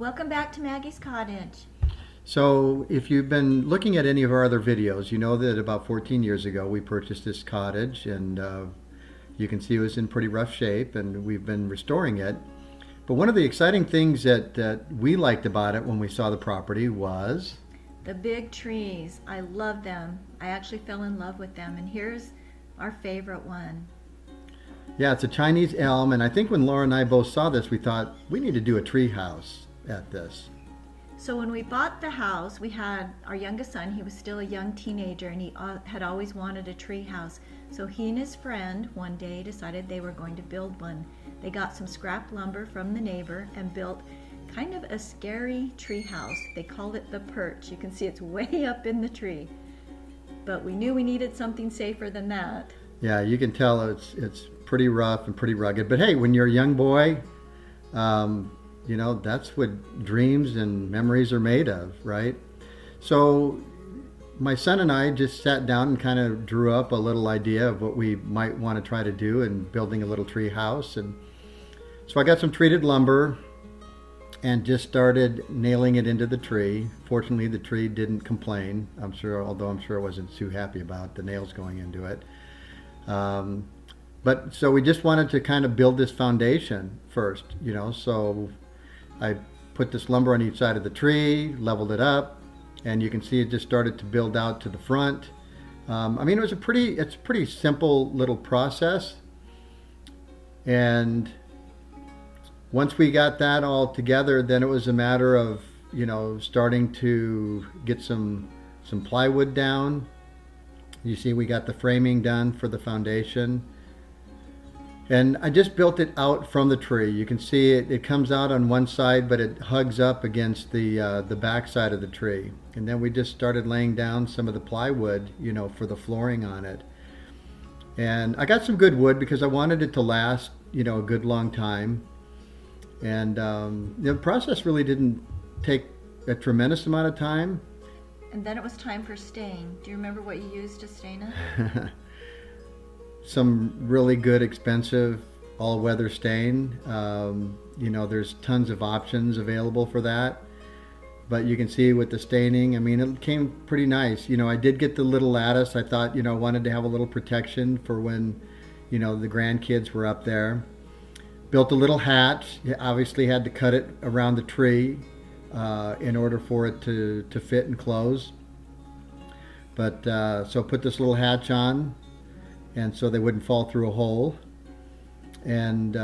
Welcome back to Maggie's Cottage. So if you've been looking at any of our other videos, you know that about 14 years ago we purchased this cottage, and you can see it was in pretty rough shape, and we've been restoring it. But one of the exciting things that we liked about it when we saw the property was The big trees. I love them. I actually fell in love with them. And here's our favorite one. yeah, it's a Chinese elm, and I think when Laura and I both saw this, we thought we need to do a tree house at this. So when we bought the house, we had our youngest son. He was still a young teenager, and he had always wanted a tree house. So he and his friend one day decided they were going to build one. They got some scrap lumber from the neighbor and built kind of a scary tree house. They called it the perch. You can see it's way up in the tree. But we knew we needed something safer than that. Yeah, you can tell it's pretty rough and pretty rugged. But hey, when you're a young boy, that's what dreams and memories are made of, right? So my son and I just sat down and kind of drew up a little idea of what we might want to try to do in building a little tree house. And so I got some treated lumber and just started nailing it into the tree. Fortunately, the tree didn't complain, although I'm sure it wasn't too happy about the nails going into it. But so we just wanted to kind of build this foundation first, so I put this lumber on each side of the tree, leveled it up, and you can see it just started to build out to the front. It's a pretty simple little process. And once we got that all together, then it was a matter of, starting to get some plywood down. You see we got the framing done for the foundation. And I just built it out from the tree. You can see it comes out on one side, but it hugs up against the back side of the tree. And then we just started laying down some of the plywood, for the flooring on it. And I got some good wood because I wanted it to last, a good long time. And the process really didn't take a tremendous amount of time. And then it was time for stain. Do you remember what you used to stain it? Some really good, expensive, all-weather stain. There's tons of options available for that. But you can see with the staining, it came pretty nice. I did get the little lattice. I thought, I wanted to have a little protection for when, the grandkids were up there. Built a little hatch. You obviously had to cut it around the tree in order for it to fit and close. But so put this little hatch on, and so they wouldn't fall through a hole. And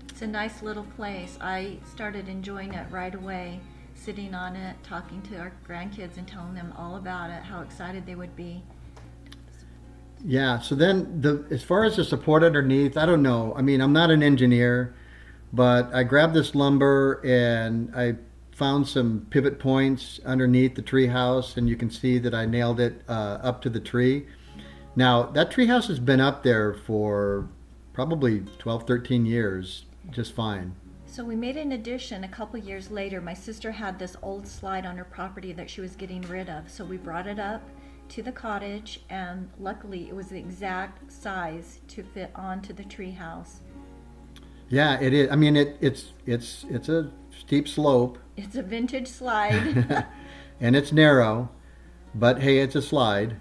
it's a nice little place. I started enjoying it right away, sitting on it, talking to our grandkids and telling them all about it, how excited they would be. Yeah, so then as far as the support underneath, I don't know. I'm not an engineer, but I grabbed this lumber and I found some pivot points underneath the tree house, and you can see that I nailed it up to the tree. Now, that tree house has been up there for probably 12, 13 years, just fine. So we made an addition a couple years later. My sister had this old slide on her property that she was getting rid of, so we brought it up to the cottage, and luckily it was the exact size to fit onto the tree house. Yeah, it is. It's a steep slope. It's a vintage slide. And it's narrow, but hey, it's a slide.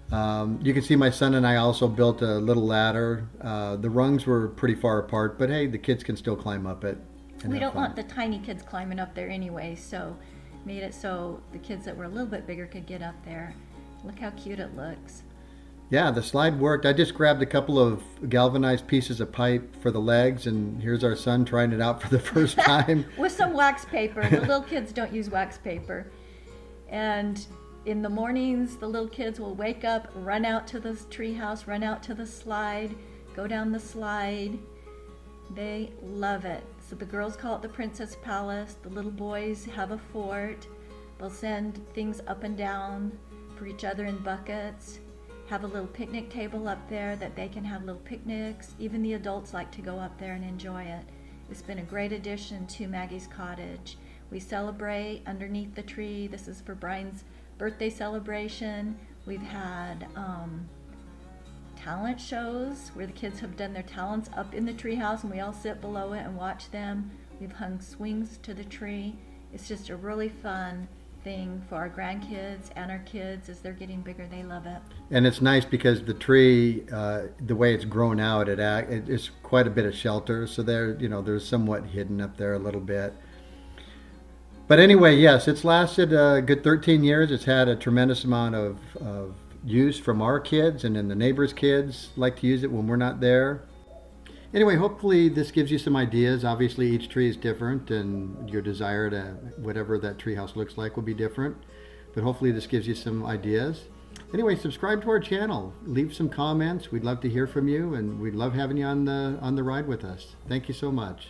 You can see my son and I also built a little ladder. The rungs were pretty far apart, but hey, the kids can still climb up it. We don't want the tiny kids climbing up there anyway, so made it so the kids that were a little bit bigger could get up there. Look how cute it looks. Yeah, the slide worked. I just grabbed a couple of galvanized pieces of pipe for the legs, and here's our son trying it out for the first time. With some wax paper. The little kids don't use wax paper. And in the mornings, the little kids will wake up, run out to the treehouse, run out to the slide, go down the slide. They love it. So the girls call it the Princess Palace. The little boys have a fort. They'll send things up and down for each other in buckets. Have a little picnic table up there that they can have little picnics. Even the adults like to go up there and enjoy it. It's been a great addition to Maggie's Cottage. We celebrate underneath the tree. This is for Brian's birthday celebration. We've had talent shows where the kids have done their talents up in the treehouse, and we all sit below it and watch them. We've hung swings to the tree. It's just a really fun thing for our grandkids and our kids. As they're getting bigger, they love it. And it's nice because the tree, the way it's grown out, it's quite a bit of shelter. So there's somewhat hidden up there a little bit. But anyway, yes, it's lasted a good 13 years. It's had a tremendous amount of use from our kids, and then the neighbors' kids like to use it when we're not there. Anyway, hopefully this gives you some ideas. Obviously, each tree is different, and your desire to whatever that treehouse looks like will be different. But hopefully this gives you some ideas. Anyway, subscribe to our channel. Leave some comments. We'd love to hear from you, and we'd love having you on the ride with us. Thank you so much.